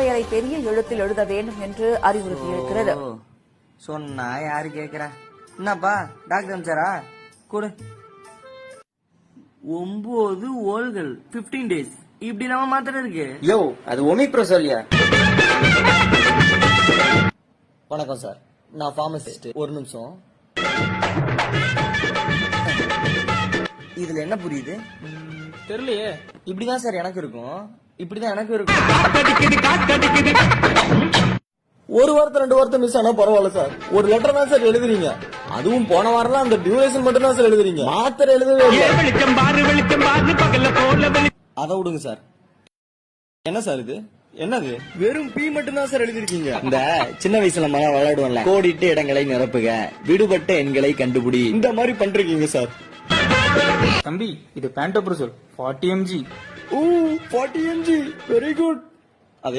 பெயரை பெரிய எழுத்தில் எழுத வேண்டும் என்று அறிவுறுத்தியிருக்கிறது. சொன்னா யாரு கேக்குறா? என்னப்பா டாக்டர் அமிச்சாரா? கொடு. 9 ஓல்கள் 15 days இப்படி நம்ம மாத்திரை இருக்கு. யோ அது ஒமிப்ரோ சொல்லியா? வணக்கம் சார், நான் பார்மசிஸ்ட். ஒரு நிமிஷம். இதுல என்ன புரியுது தெரியலையே. இப்படிதான் சார் எனக்கு இருக்கும், இப்படிதான் எனக்கு இருக்கும். ஒரு வாரத்தை 2 வாரத்தை மிஸ் ஆனா பரவாயில்ல சார், ஒரு லெட்டர் தான் சார் எழுதுறீங்க. அதுவும் போன வாரம் அந்த டியூரேஷன் மட்டும் தான் சார் எழுதுறீங்க, மாத்திரை எழுதவே இல்லை. அதை விடுங்க சார். என்ன சார் இது? என்னது? வெறும் பி மட்டும் தான் சார் எழுதிருக்கீங்க. இந்த சின்ன வயசுல நம்ம விளையாடுவோம்ல, கோடிட்டு இடங்களை நிரப்புக, விடுபட்ட எண்களை கண்டுபிடி, இந்த மாதிரி பண்றீங்க சார். தம்பி இது பேண்டோப்ரோசோல் 40 mg. 40 mg, very good.